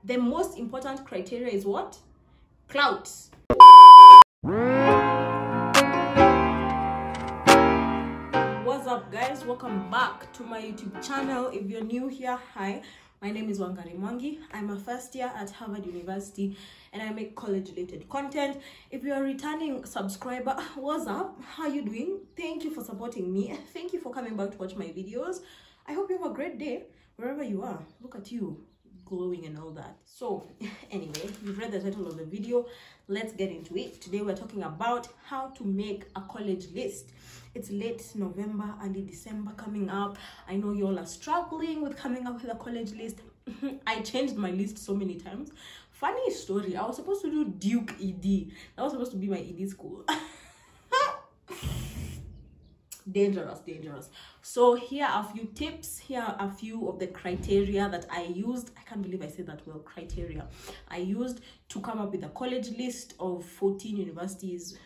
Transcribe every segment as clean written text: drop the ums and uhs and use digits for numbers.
the most important criteria is what? Clout. What's up, guys? Welcome back to my YouTube channel. If you're new here, hi, my name is Mwangi. I'm a first year at Harvard University and I make college related content. If you're a returning subscriber, what's up? How are you doing? Thank you for supporting me. Thank you for coming back to watch my videos. I hope you have a great day wherever you are. Look at you, glowing and all that. So anyway, you've read the title of the video. Let's get into it. Today we're talking about how to make a college list. It's late November, early December coming up. I know you all are struggling with coming up with a college list. I changed my list so many times. Funny story, I was supposed to do Duke ED. That was supposed to be my ED school. Dangerous. So here are a few tips. Here are a few of the criteria that I used. I can't believe I said that well. Criteria I used to come up with a college list of 14 universities,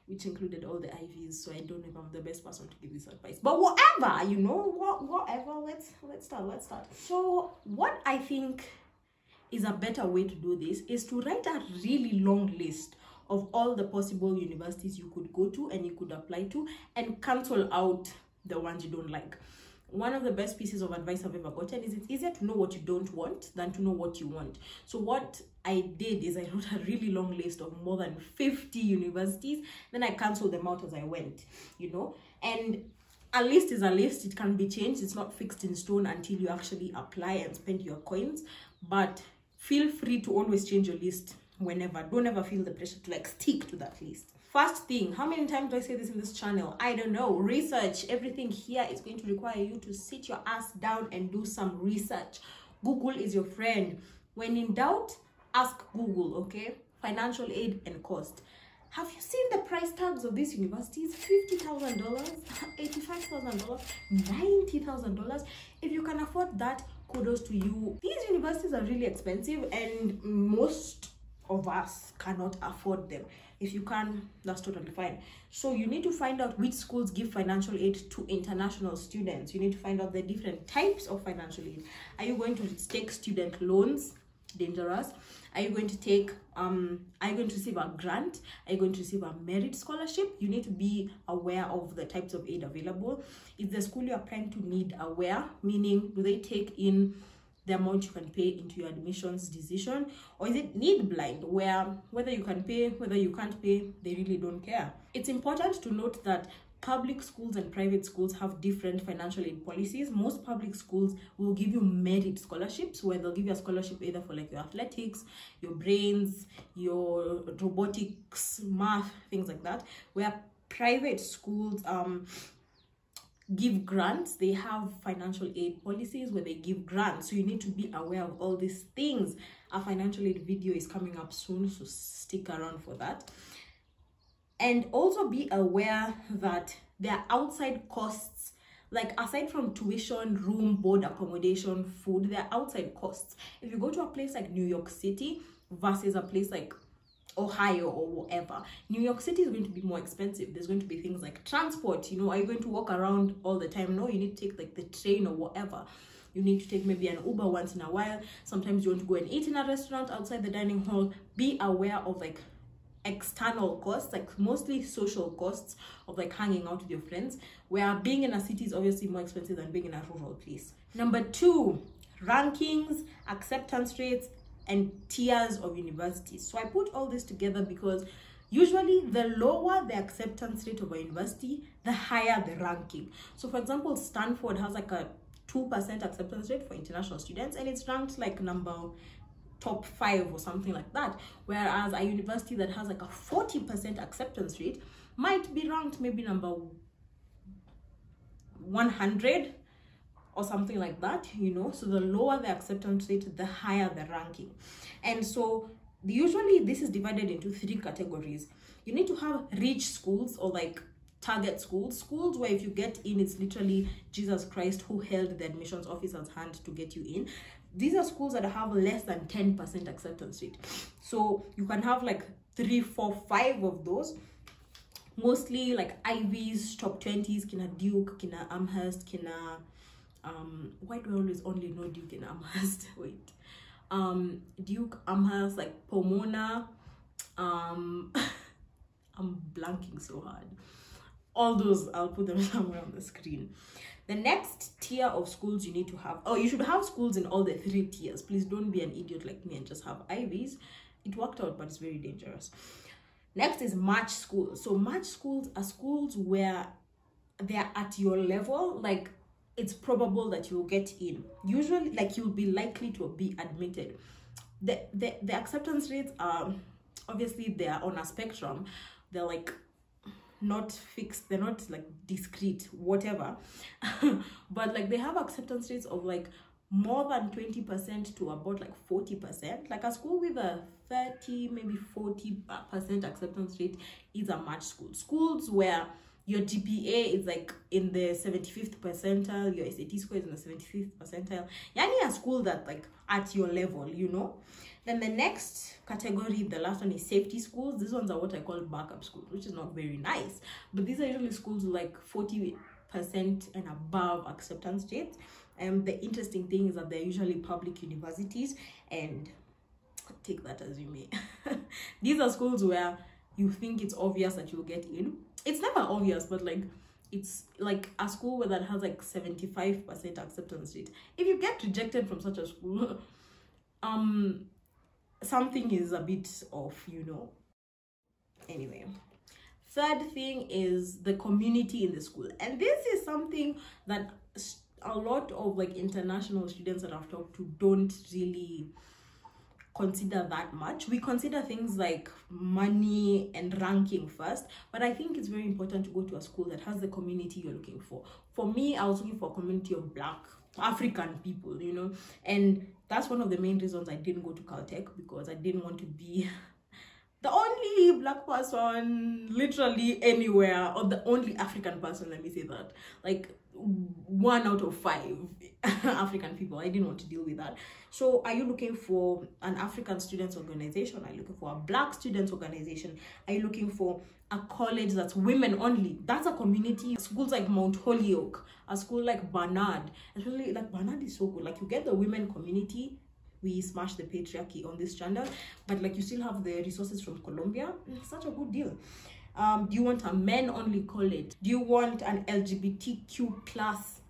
which included all the Ivies. So I don't know if I'm the best person to give this advice, but whatever, you know, whatever. Let's start. So what I think is a better way to do this is to write a really long list of all the possible universities you could go to and you could apply to, and cancel out the ones you don't like. One of the best pieces of advice I've ever gotten is it's easier to know what you don't want than to know what you want. So what I did is I wrote a really long list of more than 50 universities, then I canceled them out as I went, you know. And a list is a list. It can be changed. It's not fixed in stone until you actually apply and spend your coins, but feel free to always change your list whenever. Don't ever feel the pressure to like stick to that list. First thing, how many times do I say this in this channel? I don't know. Research. Everything here is going to require you to sit your ass down and do some research. Google is your friend. When in doubt, ask Google, okay? Financial aid and cost. Have you seen the price tags of these universities? $50,000, $85,000, $90,000. If you can afford that, kudos to you. These universities are really expensive and most of us cannot afford them. If you can, that's totally fine. So you need to find out which schools give financial aid to international students. You need to find out the different types of financial aid. Are you going to take student loans? Dangerous. Are you going to take are you going to receive a grant? Are you going to receive a merit scholarship? You need to be aware of the types of aid available. Is the school you're applying to need aware, meaning do they take in the amount you can pay into your admissions decision, or is it need blind, where whether you can pay, whether you can't pay, they really don't care? It's important to note that public schools and private schools have different financial aid policies. Most public schools will give you merit scholarships, where they'll give you a scholarship either for like your athletics, your brains, your robotics, math, things like that. Where private schools give grants, they have financial aid policies where they give grants. So you need to be aware of all these things. A financial aid video is coming up soon, so stick around for that. And also be aware that there are outside costs, like aside from tuition, room, board, accommodation, food, there are outside costs. If you go to a place like New York City versus a place like Ohio or whatever, New York City is going to be more expensive. There's going to be things like transport, you know. Are you going to walk around all the time? No, you need to take like the train or whatever. You need to take maybe an Uber once in a while. Sometimes you want to go and eat in a restaurant outside the dining hall. Be aware of like external costs, like mostly social costs of like hanging out with your friends, where being in a city is obviously more expensive than being in a rural place. Number 2, rankings, acceptance rates, and tiers of universities. So I put all this together because usually the lower the acceptance rate of a university, the higher the ranking. So for example, Stanford has like a 2% acceptance rate for international students, and it's ranked like number top 5 or something like that, whereas a university that has like a 40% acceptance rate might be ranked maybe number 100 or something like that, you know. So the lower the acceptance rate, the higher the ranking. And so usually this is divided into 3 categories. You need to have rich schools, or like target schools where if you get in, it's literally Jesus Christ who held the admissions officer's hand to get you in. These are schools that have less than 10% acceptance rate. So you can have like 3, 4, 5 of those. Mostly like Ivies, top 20s, kina Duke, kina Amherst, kina why do I always only know Duke and Amherst? Wait, Duke, Amherst, like Pomona, I'm blanking so hard. All those, I'll put them somewhere on the screen. The next tier of schools you need to have, you should have schools in all the 3 tiers. Please don't be an idiot like me and just have Ivies. It worked out, but it's very dangerous. Next is match schools. So match schools are schools where they're at your level, like it's probable that you'll get in. Usually, like you'll be likely to be admitted. The acceptance rates are, obviously they are on a spectrum. They're like not fixed, they're not like discrete, whatever. But like they have acceptance rates of like more than 20% to about like 40%. Like a school with a 30, maybe 40% acceptance rate is a match school. Schools where your GPA is like in the 75th percentile, your SAT score is in the 75th percentile. Yani a school that like at your level, you know. Then the next category, the last one, is safety schools. These ones are what I call backup schools, which is not very nice. But these are usually schools with like 40% and above acceptance rates. And the interesting thing is that they're usually public universities, and take that as you may. These are schools where you think it's obvious that you'll get in. It's never obvious, but like it's like a school where that has like 75% acceptance rate. If you get rejected from such a school, something is a bit off, you know. Anyway, third thing is the community in the school, and this is something that a lot of like international students that I've talked to don't really consider that much. We consider things like money and ranking first, but I think it's very important to go to a school that has the community you're looking for. For me, I was looking for a community of Black African people, you know, and that's one of the main reasons I didn't go to Caltech, because I didn't want to be the only Black person literally anywhere, or the only African person, let me say that. Like 1 out of 5 African people. I didn't want to deal with that. So are you looking for an African students organization? Are you looking for a Black students organization? Are you looking for a college that's women only? That's a community. Schools like Mount Holyoke, a school like Barnard, especially like Barnard is so good. Like you get the women community. We smash the patriarchy on this channel, but like you still have the resources from Colombia. It's such a good deal. Do you want a men-only college? Do you want an LGBTQ plus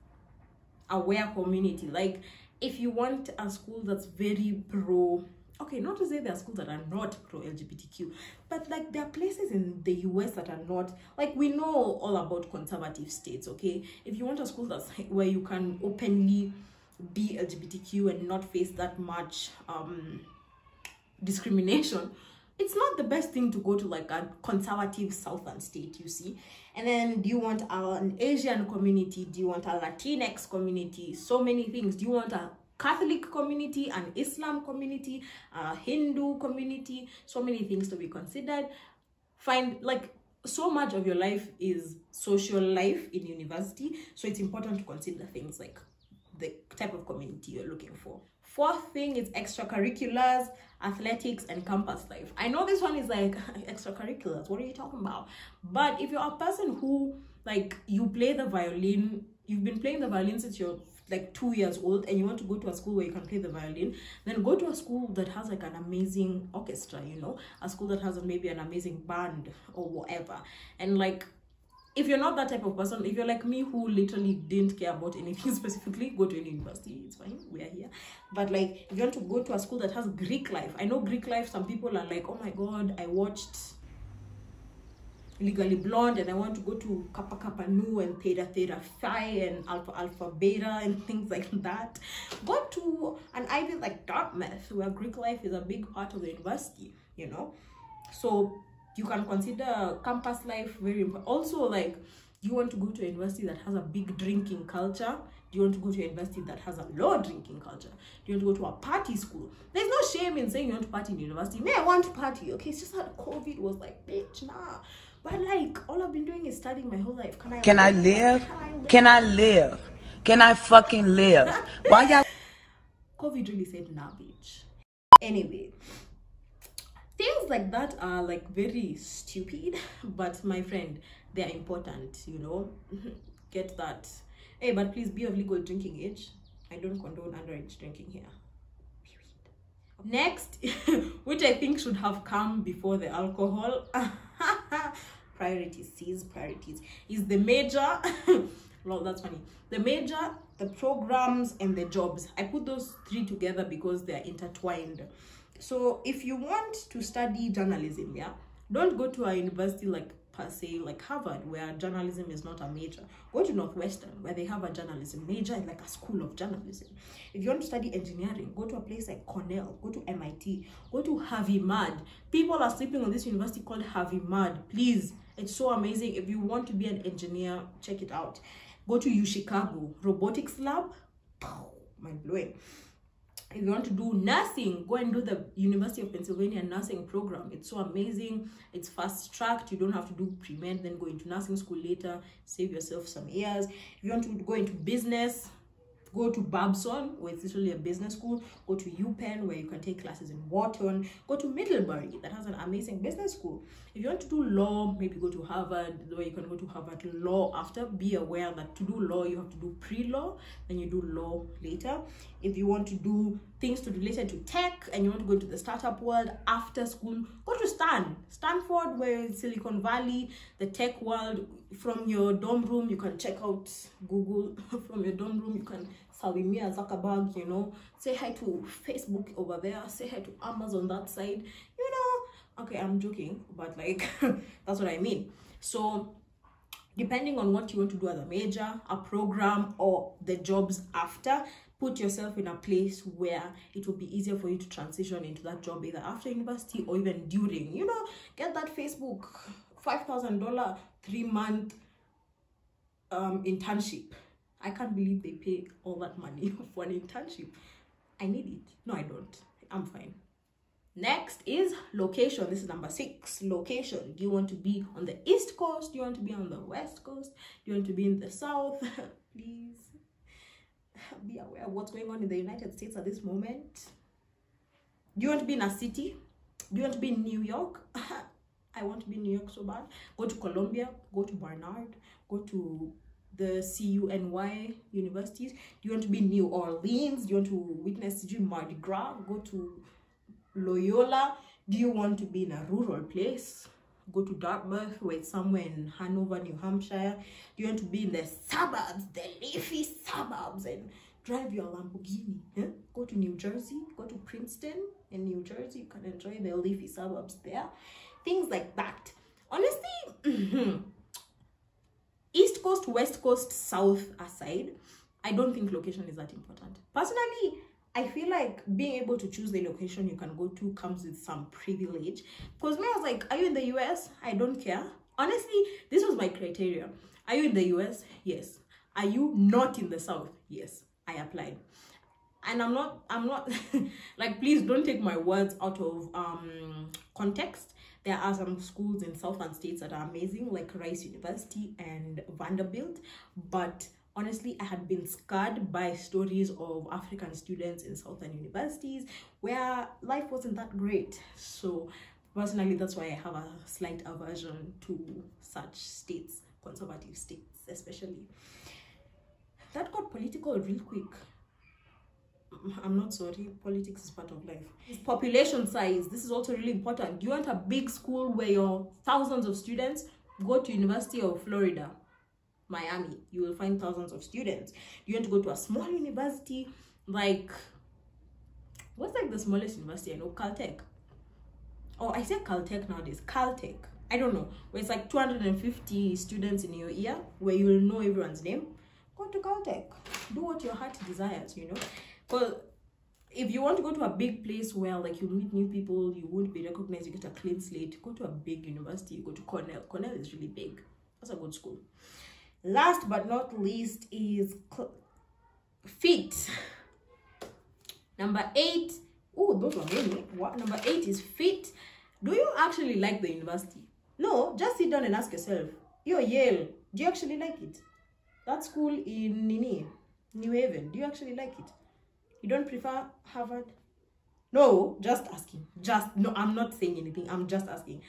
aware community? Like if you want a school that's very pro, okay, not to say there are schools that are not pro LGBTQ, but like there are places in the US that are not, like we know all about conservative states, okay? If you want a school that's like, where you can openly be LGBTQ and not face that much discrimination, it's not the best thing to go to like a conservative southern state, you see. And then do you want an Asian community? Do you want a Latinx community? So many things. Do you want a Catholic community, an Islam community, a Hindu community? So many things to be considered. Find like so much of your life is social life in university, so it's important to consider things like the type of community you're looking for. Fourth thing is extracurriculars, athletics, and campus life. I know this one is like, extracurriculars, what are you talking about? But if you're a person who, like, you play the violin, you've been playing the violin since you're like 2 years old, and you want to go to a school where you can play the violin, then go to a school that has like an amazing orchestra, you know, a school that has maybe an amazing band or whatever. And like, if you're not that type of person, if you're like me who literally didn't care about anything specifically, go to any university, it's fine, we are here. But like, if you want to go to a school that has Greek life, I know Greek life, some people are like, oh my god, I watched Legally Blonde and I want to go to Kappa Kappa Nu and Theta Theta Phi and Alpha Alpha Beta and things like that. Go to an Ivy like Dartmouth, where Greek life is a big part of the university, you know. So you can consider campus life very important. Also, like, do you want to go to a university that has a big drinking culture? Do you want to go to a university that has a low drinking culture? Do you want to go to a party school? There's no shame in saying you want to party in university. Me, I want to party, okay? It's just that COVID was like, bitch, nah. But like, all I've been doing is studying my whole life. Can I live? Can I live? Can I fucking live? Why y'all? COVID really said, nah, bitch. Anyway, things like that are like very stupid, but my friend, they're important, you know. Get that. Hey, but please be of legal drinking age. I don't condone underage drinking here. Next, which I think should have come before the alcohol, priorities, is the major. Well, that's funny. The major, the programs, and the jobs. I put those three together because they're intertwined. So if you want to study journalism, yeah, don't go to a university like per se like Harvard, where journalism is not a major. Go to Northwestern, where they have a journalism major and like a school of journalism. If you want to study engineering, go to a place like Cornell, go to MIT, go to Harvard. People are sleeping on this university called Harvard. Please, it's so amazing. If you want to be an engineer, check it out. Go to UChicago robotics lab, mind blowing. If you want to do nursing, go and do the University of Pennsylvania nursing program. It's so amazing. It's fast tracked. You don't have to do pre-med, then go into nursing school later. Save yourself some years. If you want to go into business, go to Babson, where it's literally a business school. Go to UPenn, where you can take classes in Wharton. Go to Middlebury, that has an amazing business school. If you want to do law, maybe go to Harvard, where you can go to Harvard Law after. Be aware that to do law, you have to do pre-law, then you do law later. If you want to do things related to tech and you want to go into the startup world after school, go to Stanford, where it's Silicon Valley, the tech world. From your dorm room, you can check out Google. From your dorm room, you can Sawimia Zuckerberg, you know, say hi to Facebook over there, say hi to Amazon that side, you know. Okay, I'm joking, but like that's what I mean. So depending on what you want to do as a major, a program, or the jobs after, put yourself in a place where it will be easier for you to transition into that job either after university or even during. You know, get that Facebook $5,000 3-month internship. I can't believe they pay all that money for an internship. I need it. No, I don't. I'm fine. Next is location. This is number 6. Location. Do you want to be on the East Coast? Do you want to be on the West Coast? Do you want to be in the South? Please be aware of what's going on in the United States at this moment. Do you want to be in a city? Do you want to be in New York? I want to be in New York so bad. Go to Columbia, go to Barnard, go to the CUNY universities. Do you want to be in New Orleans? Do you want to witness Mardi Gras? Go to Loyola. Do you want to be in a rural place? Go to Dartmouth, where it's somewhere in Hanover, New Hampshire. Do you want to be in the suburbs, the leafy suburbs, and drive your Lamborghini? Go to New Jersey, go to Princeton in New Jersey. You can enjoy the leafy suburbs there. Things like that. Honestly, East Coast, West Coast, South aside, I don't think location is that important. Personally, I feel like being able to choose the location you can go to comes with some privilege. Because me, I was like, are you in the US? I don't care. Honestly, this was my criteria. Are you in the US? Yes. Are you not in the South? Yes. I applied. And I'm not like, please don't take my words out of context. There are some schools in southern states that are amazing, like Rice University and Vanderbilt. But honestly, I had been scarred by stories of African students in southern universities where life wasn't that great. So personally, that's why I have a slight aversion to such states, conservative states especially. That got political real quick. I'm not sorry, politics is part of life. Population size, this is also really important. Do you want a big school where you're thousands of students? Go to University of Florida, Miami. You will find thousands of students. Do you want to go to a small university like, what's like the smallest university I know? Caltech. Oh, I say Caltech nowadays. Caltech. I don't know. Where it's like 250 students in your year, where you will know everyone's name. Go to Caltech. Do what your heart desires, you know. But if you want to go to a big place where like you meet new people, you won't be recognized, you get a clean slate, go to a big university. You go to Cornell. Cornell is really big. That's a good school. Last but not least is fit. Number 8. Oh, those were many. What? Number 8 is fit. Do you actually like the university? No, just sit down and ask yourself. You're Yale. Do you actually like it? That school in New Haven. Do you actually like it? You don't prefer Harvard? No, just asking. No, I'm not saying anything. I'm just asking.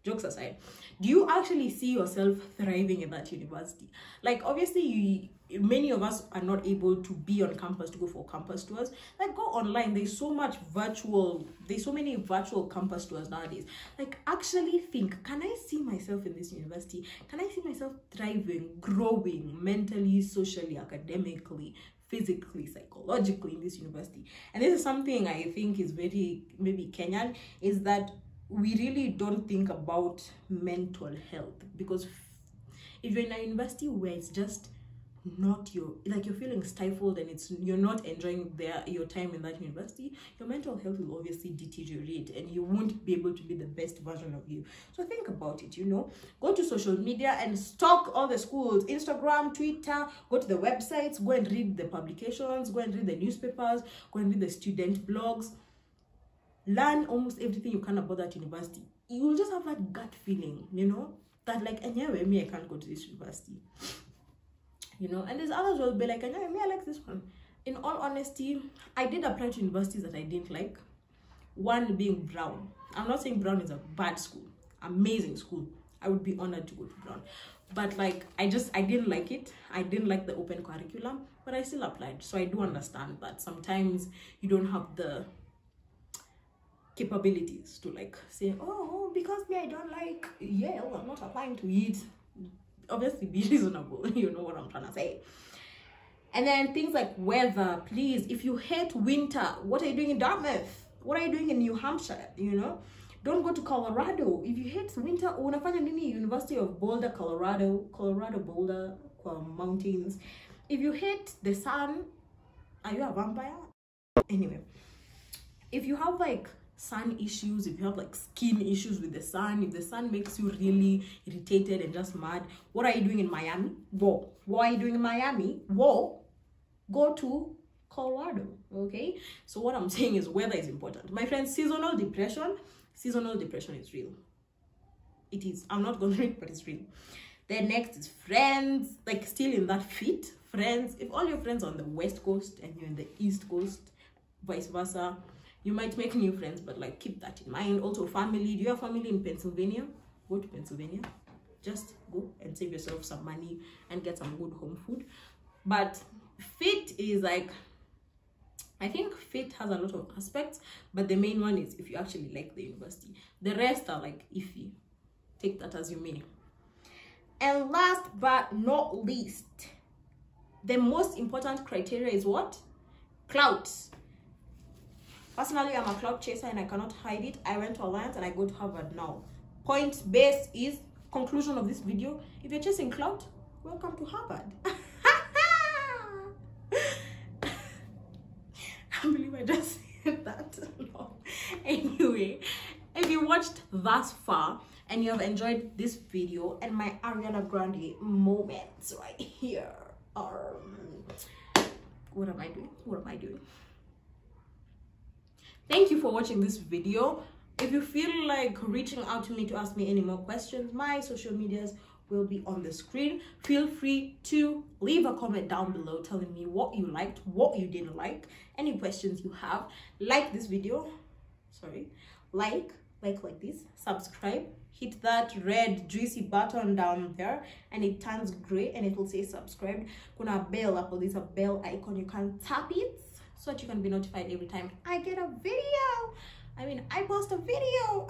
Jokes aside, do you actually see yourself thriving at that university? Like, obviously, many of us are not able to be on campus to go for campus tours. Like, go online. There's so many virtual campus tours nowadays. Like, actually think, can I see myself in this university? Can I see myself thriving, growing mentally, socially, academically, physically, psychologically in this university? And this is something I think is very maybe Kenyan, is that we really don't think about mental health. Because if you're in a university where it's just not your, like, you're feeling stifled and you're not enjoying your time in that university, your mental health will obviously deteriorate and you won't be able to be the best version of you. So think about it, go to social media and stalk all the schools, Instagram, Twitter, go to the websites, go and read the publications, go and read the newspapers, go and read the student blogs, learn almost everything you can about that university. You will just have that gut feeling, that like, anyway, me, I can't go to this university. And there's others who will be like, I like this one. In all honesty, I did apply to universities that I didn't like. One being Brown. I'm not saying Brown is a bad school. Amazing school. I would be honored to go to Brown. But like, I didn't like it. I didn't like the open curriculum, but I still applied. So I do understand that sometimes you don't have the capabilities to like say, oh, because me, I don't like Yale, I'm not applying to it. Obviously be reasonable. You know what I'm trying to say. And then things like weather. Please, if you hate winter, what are you doing in Dartmouth? What are you doing in New Hampshire? Don't go to Colorado. If you hate winter, unafanya nini University of Boulder, Colorado Boulder mountains. If you hate the sun, are you a vampire? Anyway, if you have like sun issues, if you have like skin issues with the sun, if the sun makes you really irritated and just mad, what are you doing in Miami? Whoa. What are you doing in Miami? Whoa. Go to Colorado. Okay, so what I'm saying is weather is important, my friends. Seasonal depression is real. It is. I'm not gonna read, but it's real. Then next is friends. Like, still in that fit, friends. If all your friends are on the West Coast and you're in the East Coast, vice versa, you might make new friends, but like, keep that in mind. Also, family. Do you have family in Pennsylvania? Go to Pennsylvania. Just go and save yourself some money and get some good home food. But fit is like, I think fit has a lot of aspects, but the main one is if you actually like the university. The rest are like iffy. Take that as you may. And last but not least, the most important criteria is what? Clout. Personally, I'm a clout chaser and I cannot hide it. I went to Alliance and I go to Harvard now. Point base is conclusion of this video. If you're chasing clout, welcome to Harvard. I can't believe I just said that. No. Anyway, if you watched thus far and you have enjoyed this video and my Ariana Grande moments right here, what am I doing? Thank you for watching this video. If you feel like reaching out to me to ask me any more questions, my social medias will be on the screen. Feel free to leave a comment down below telling me what you liked, what you didn't like, any questions you have. Like this video, like this, subscribe, hit that red juicy button down there and it turns gray and it will say subscribed. Kuna bell up, there's a bell icon, you can tap it so that you can be notified every time I get a video. I post a video.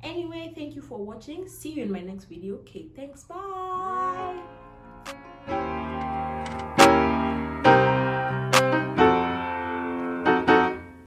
Anyway, thank you for watching. See you in my next video. Okay, thanks. Bye.